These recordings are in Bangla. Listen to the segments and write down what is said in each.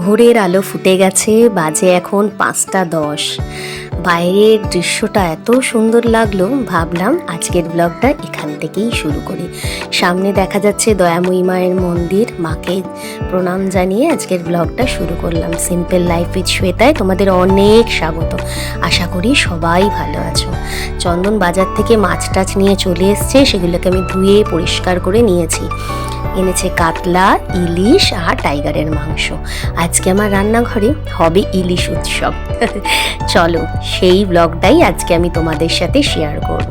ভোরের আলো ফুটে গেছে, বাজে এখন 5টা 10। বাইরের দৃশ্যটা এত সুন্দর লাগলো, ভাবলাম আজকের ব্লগটা এখান থেকেই শুরু করি। সামনে দেখা যাচ্ছে দয়াময়ী মায়ের মন্দির, মাকে প্রণাম জানিয়ে আজকের ব্লগটা শুরু করলাম। সিম্পল লাইফ উইথ শ্বেতায় তোমাদের অনেক স্বাগত। আশা করি সবাই ভালো আছো। চন্দন বাজার থেকে মাছ টাছ নিয়ে চলে এসছে, সেগুলোকে আমি ধুয়ে পরিষ্কার করে নিয়েছি। এনেছে কাতলা, ইলিশ আর টাইগারের মাংস। আজকে আমার রান্নাঘরে হবে ইলিশ উৎসব। চলো সেই ব্লগটাই আজকে আমি তোমাদের সাথে শেয়ার করব।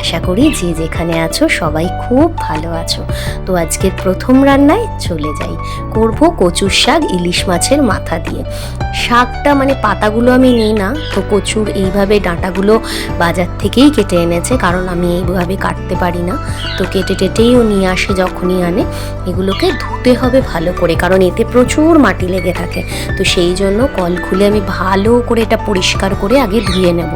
আশা করি যে যেখানে আছো সবাই খুব ভালো আছো। তো আজকের প্রথম রান্নায় চলে যাই। করব কচুর শাক ইলিশ মাছের মাথা দিয়ে। শাকটা মানে পাতাগুলো আমি নিই না, তো কচুর এইভাবে ডাঁটাগুলো বাজার থেকেই কেটে এনেছে, কারণ আমি এইভাবে কাটতে পারি না। তো কেটে টেটেইও নিয়ে আসে যখনই আনে। এগুলোকে ধুতে হবে ভালো করে, কারণ এতে প্রচুর মাটি লেগে থাকে। তো সেই জন্য কল খুলে আমি ভালো করে এটা পরিষ্কার করে আগে ধুয়ে নেব।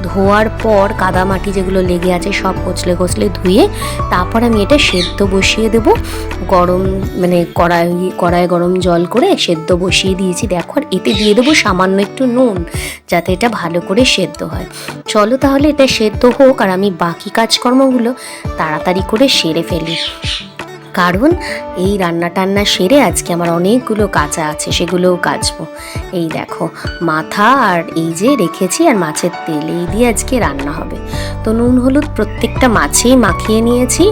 ধোয়ার পর কাদা মাটি যেগুলো লেগে আছে সব কচলে কচলে ধুয়ে তারপর আমি এটা সেদ্ধ বসিয়ে দেব। গরম মানে কড়ায় গরম জল করে সেদ্ধ বসিয়ে দিয়েছি। দেখো, আর এতে দিয়ে দেবো সামান্য একটু নুন, যাতে এটা ভালো করে সেদ্ধ হয়। চলো তাহলে এটা সেদ্ধ হোক, আর আমি বাকি কাজকর্মগুলো তাড়াতাড়ি করে সেরে ফেলি, কারণ এই রান্না টান্না সেরে আজকে আমার অনেকগুলো কাঁচা আছে, সেগুলোও কাচবো। এই দেখো মাথা আর এই যে রেখেছি, আর মাছের তেল, এই দিয়ে আজকে রান্না হবে। তো নুন হলুদ প্রত্যেকটা মাছেই মাখিয়ে নিয়েছি।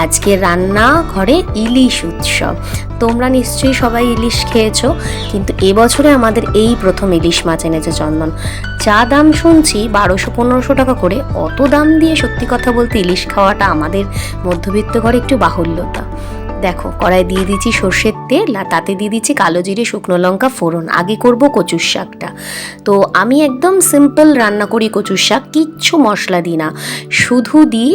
আজকে রান্না ঘরে ইলিশ উৎসব। তোমরা নিশ্চয়ই সবাই ইলিশ খেয়েছো, কিন্তু এবছরে আমাদের এই প্রথম ইলিশ মাছ এনেছে চন্দন। যা দাম শুনছি 1200-1500 টাকা করে, অত দাম দিয়ে সত্যি কথা বলতে ইলিশ খাওয়াটা আমাদের মধ্যবিত্ত ঘরে একটু বাহুল্যতা। দেখো কড়াই দিয়ে দিচ্ছি সর্ষের তেল, আর তাতে দিয়ে দিচ্ছি কালো জিরে, শুকনো লঙ্কা ফোড়ন। আগে করব কচুর শাকটা। তো আমি একদম সিম্পল রান্না করি কচুর শাক, কিচ্ছু মশলা দিই না, শুধু দিই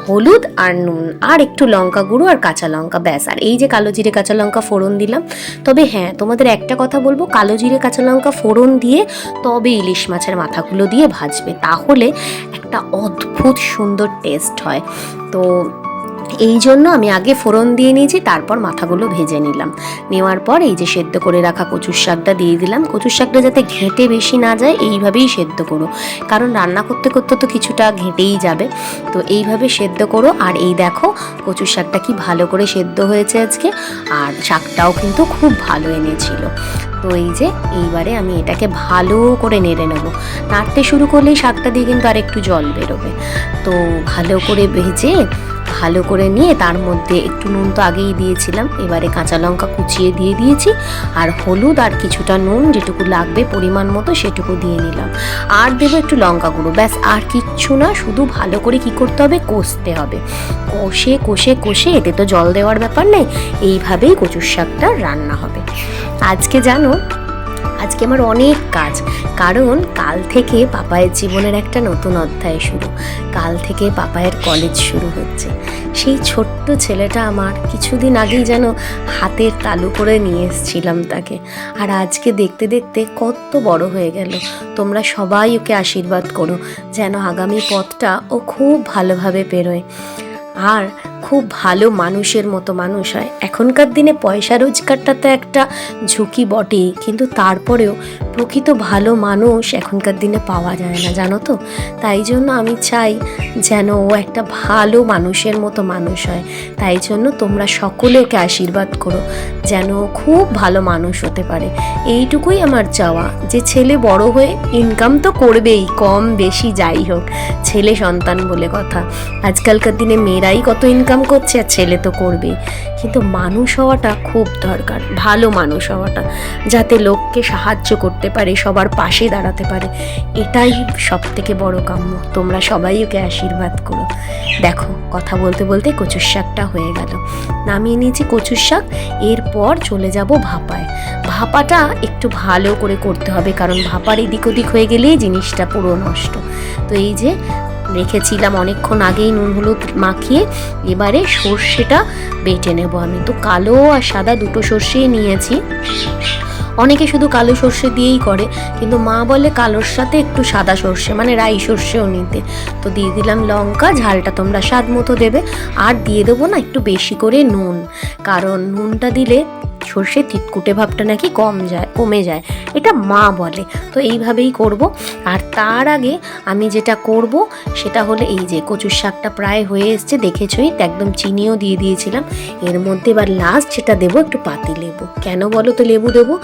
হলুদ আর নুন আর একটু লঙ্কা গুঁড়ো আর কাঁচা লঙ্কা, ব্যাস। আর এই যে কালো জিরে কাঁচা লঙ্কা ফোড়ন দিলাম। তবে হ্যাঁ, তোমাদের একটা কথা বলবো, কালো জিরে কাঁচা লঙ্কা ফোড়ন দিয়ে তবে ইলিশ মাছের মাথাগুলো দিয়ে ভাজবে, তাহলে একটা অদ্ভুত সুন্দর টেস্ট হয়। তো এই জন্য আমি আগে ফোড়ন দিয়ে নিয়েছি, তারপর মাথাগুলো ভেজে নিলাম। নেওয়ার পর এই যে সেদ্ধ করে রাখা কচুর শাকটা দিয়ে দিলাম। কচুর শাকটা যাতে ঘেঁটে বেশি না যায় এইভাবেই সেদ্ধ করো, কারণ রান্না করতে করতে তো কিছুটা ঘেঁটেই যাবে। তো এইভাবে সেদ্ধ করো। আর এই দেখো কচুর শাকটা কি ভালো করে সেদ্ধ হয়েছে আজকে, আর শাকটাও কিন্তু খুব ভালো এনেছিল। তো এই যে এইবারে আমি এটাকে ভালো করে নেড়ে নেবো। নাড়তে শুরু করলেই শাকটা দিয়ে কিন্তু আর একটু জল বেরোবে। তো ভালো করে ভেজে ভালো করে নিয়ে তার মধ্যে একটু নুন তো আগেই দিয়েছিলাম, এবারে কাঁচা লঙ্কা কুচিয়ে দিয়ে দিয়েছি, আর হলুদ আর কিছুটা নুন যেটুকু লাগবে পরিমাণ মতো সেটুকু দিয়ে নিলাম। আর দেবো একটু লঙ্কা গুঁড়ো, ব্যাস। আর কিচ্ছু না, শুধু ভালো করে কি করতে হবে, কষতে হবে। কষে কষে কষে, এতে তো জল দেওয়ার ব্যাপার নেই, এইভাবেই কচুর শাকটা রান্না হবে। আজকে জানো, আজকে আমার অনেক কাজ, কারণ কাল থেকে পাপায়ের জীবনের একটা নতুন অধ্যায় শুরু। কাল থেকে পাপায়ের কলেজ শুরু হচ্ছে। সেই ছোট্ট ছেলেটা আমার কিছুদিন আগেই যেন হাতের তালু করে নিয়ে এসেছিলাম তাকে, আর আজকে দেখতে দেখতে কত বড় হয়ে গেল। তোমরা সবাই ওকে আশীর্বাদ করো যেন আগামী পথটা ও খুব ভালোভাবে পেরোয়, আর খুব ভালো মানুষের মতো মানুষ হয়। এখনকার দিনে পয়সা রোজগারটা তো একটা ঝুঁকি বটেই, কিন্তু তারপরেও প্রকৃত ভালো মানুষ এখনকার দিনে পাওয়া যায় না, জানো তো। তাই জন্য আমি চাই যেন ও একটা ভালো মানুষের মতো মানুষ হয়। তাই জন্য তোমরা সকলে ওকে আশীর্বাদ করো যেন খুব ভালো মানুষ হতে পারে। এইটুকুই আমার চাওয়া, যে ছেলে বড় হয়ে ইনকাম তো করবেই, কম বেশি যাই হোক, ছেলে সন্তান বলে কথা। আজকালকার দিনে মেয়েরাই কত ইনকাম করছে, আর ছেলে তো করবেই, কিন্তু মানুষ হওয়াটা খুব দরকার। ভালো মানুষ হওয়াটা, যাতে লোককে সাহায্য করতে পারে, সবার পাশে দাঁড়াতে পারে, এটাই সব থেকে বড় কাম্য। তোমরা সবাই ওকে আশীর্বাদ করো। দেখো কথা বলতে বলতে কচুর শাকটা হয়ে গেল, নামিয়ে নিয়েছি কচুর শাক। এরপর চলে যাব ভাপায়। ভাপাটা একটু ভালো করে করতে হবে, কারণ ভাপার এদিক ওদিক হয়ে গেলেই জিনিসটা পুরো নষ্ট। তো এই যে রেখেছিলাম অনেকক্ষণ আগেই নুন হলুদ মাখিয়ে, এবারে সর্ষেটা বেটে নেব আমি। তো কালো আর সাদা দুটো সর্ষেই নিয়েছি। অনেকে শুধু কালো সর্ষে দিয়েই করে, কিন্তু মা বলে কালোর সাথে একটু সাদা সর্ষে মানে রাই সর্ষেও নিতে। তো দিয়ে দিলাম লঙ্কা, ঝালটা তোমরা স্বাদ মতো দেবে। আর দিয়ে দেবো না একটু বেশি করে নুন, কারণ নুনটা দিলে সর্ষের তিতকুটে ভাবটা নাকি কমে যায়, এটা মা বলে। তো এইভাবেই করব। আর তার আগে আমি যেটা করব সেটা হলো এই যে কচুর শাকটা প্রায় হয়ে এসছে, দেখেছই, একদম চিনিও দিয়ে দিয়েছিলাম। এর মধ্যে এবার লাস্ট যেটা দেবো একটু পাতি লেবু। কেন বলো তো লেবু দেবো?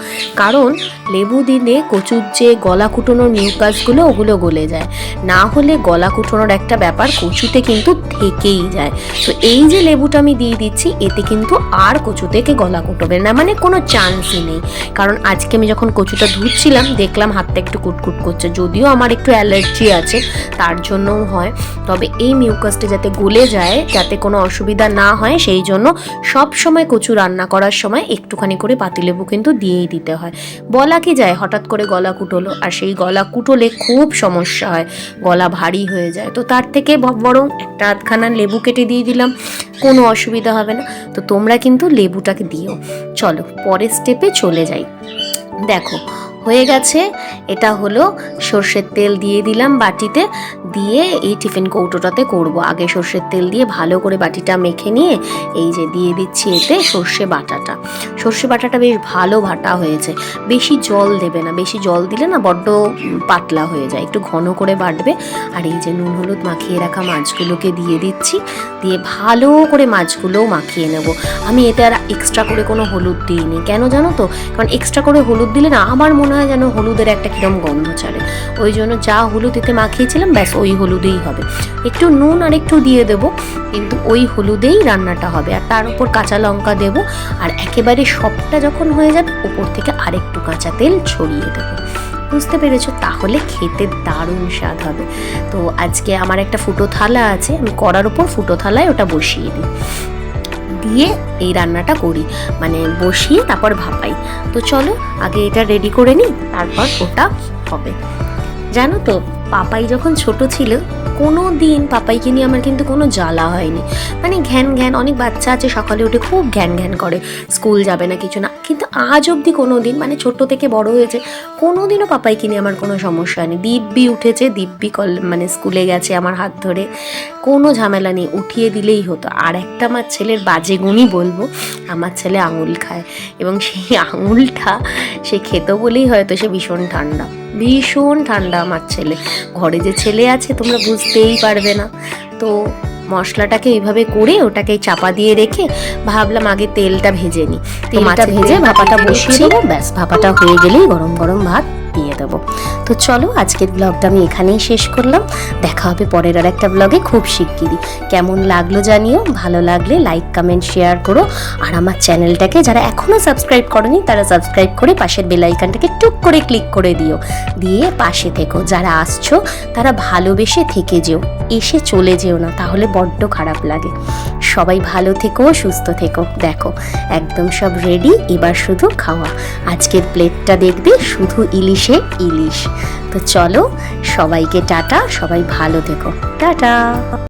কারণ লেবু দিলে কচুর যে গলা কুটোনোর মিউকাসগুলো ওগুলো গলে যায়, না হলে গলা কুটোনোর একটা ব্যাপার কচুতে কিন্তু থেকেই যায়। তো এই যে লেবুটা আমি দিয়ে দিচ্ছি, এতে কিন্তু আর কচু থেকে গলা কুটোবে না, মানে কোনো চান্সই নেই। কারণ আজকে আমি যখন কচুটা ধুচ্ছিলাম দেখলাম হাতটা একটু কুটকুট করছে, যদিও আমার একটু অ্যালার্জি আছে তার জন্যও হয়। তবে এই মিউকাসটা যাতে গলে যায়, যাতে কোনো অসুবিধা না হয়, সেই জন্য সব সময় কচু রান্না করার সময় একটুখানি করে পাতিলেবু কিন্তু দিয়েই দিতে হয়। বলা কি যায় হঠাৎ করে গলা কুটোলো, আর সেই গলা কুটোলে খুব সমস্যা হয়, গলা ভারী হয়ে যায়। তো তার থেকে বরং একটা আধখানা লেবু কেটে দিয়ে দিলাম, কোনো অসুবিধা হবে না। তো তোমরা কিন্তু লেবুটাকে দিও। চলো পরের স্টেপে চলে যাই। দেখো হয়ে গেছে, এটা হলো সর্ষের তেল দিয়ে দিলাম বাটিতে, দিয়ে এই টিফিন কৌটোটাতে করব। আগে সর্ষের তেল দিয়ে ভালো করে বাটিটা মেখে নিয়ে এই যে দিয়ে দিচ্ছি এতে সর্ষে বাটাটা। সর্ষে বাটাটা বেশ ভালো বাটা হয়েছে, বেশি জল দেবে না, বেশি জল দিলে না বড্ড পাতলা হয়ে যায়, একটু ঘন করে বাটবে। আর এই যে নুন হলুদ মাখিয়ে রাখা মাছগুলোকে দিয়ে দিচ্ছি, দিয়ে ভালো করে মাছগুলোও মাখিয়ে নেব। আমি এতে আর এক্সট্রা করে কোনো হলুদ দিইনি, কেন জানো তো? কারণ এক্সট্রা করে হলুদ দিলে না আমার মনে হয় যেন হলুদের একটা কিরম গন্ধ ছাড়ে, ওই জন্য যা হলুদ এতে মাখিয়েছিলাম ব্যাস ওই হলুদেই হবে। একটু নুন আর একটু দিয়ে দেবো, কিন্তু ওই হলুদেই রান্নাটা হবে। আর তার উপর কাঁচা লঙ্কা দেবো, আর একেবারে সবটা যখন হয়ে যাবে উপর থেকে আরেকটু কাঁচা তেল ছড়িয়ে দেবো। বুঝতে পেরেছো? তাহলে খেতে দারুণ স্বাদ হবে। তো আজকে আমার একটা ফুটো থালা আছে, আমি কড়ার উপর ফুটো থালায় ওটা বসিয়ে দিই, দিয়ে এই রান্নাটা করি, মানে বসিয়ে তারপর ভাপাই। তো চলো আগে এটা রেডি করে নিই, তারপর ওটা হবে। জানো তো পাপাই যখন ছোট ছিল কোনো দিন পাপাইকে নিয়ে আমার কিন্তু কোনো জ্বালা হয়নি, মানে ঘ্যান ঘ্যান, অনেক বাচ্চা আছে সকালে উঠে খুব ঘ্যান ঘ্যান করে, স্কুল যাবে না কিছু না, কিন্তু আজ অবধি কোনো দিন, মানে ছোট্ট থেকে বড় হয়েছে, কোনো দিনও পাপাইকে নিয়ে আমার কোনো সমস্যা নেই। দিব্যি উঠেছে, দিব্যি মানে স্কুলে গেছে আমার হাত ধরে, কোনো ঝামেলা নেই, উঠিয়ে দিলেই হতো। আর একটা আমার ছেলের বাজে গুণই বলবো, আমার ছেলে আঙুল খায়, এবং সেই আঙুলটা সে খেত বলেই হয়তো সে ভীষণ ঠান্ডা, ভীষণ ঠান্ডা আমার ছেলে। ঘরে যে ছেলে আছে তোমরা বুঝতেই পারবে না। তো মশলাটাকে এইভাবে করে ওটাকে চাপা দিয়ে রেখে ভাবলাম আগে তেলটা ভেজে নিই, তেলটা ভেজে ভাপাটা বসিয়ে দেবো, ব্যাস ভাপাটা হয়ে গেলেই গরম গরম ভাত দিয়ে দেবো। তো চলো আজকের ব্লগটা আমি এখানেই শেষ করলাম, দেখা হবে পরের আর একটা ব্লগে খুব শিগগিরই। কেমন লাগলো জানিও, ভালো লাগলে লাইক কমেন্ট শেয়ার করো, আর আমার চ্যানেলটাকে যারা এখনো সাবস্ক্রাইব করনি তারা সাবস্ক্রাইব করে পাশের বেল আইকনটাকে টুক করে ক্লিক করে দিও, দিয়ে পাশে থেকো। যারা আসছো তারা ভালোবেসে থেকে যেও, এসে চলে যেও না, তাহলে বড্ড খারাপ লাগে। সবাই ভালো থেকো, সুস্থ থেকো। দেখো একদম সব রেডি, এবার শুধু খাওয়া। আজকের প্লেটটা দেখবে শুধু ইলিশে ইলিশ। তো চলো সবাইকে টাটা, সবাই ভালো থেকো, টাটা।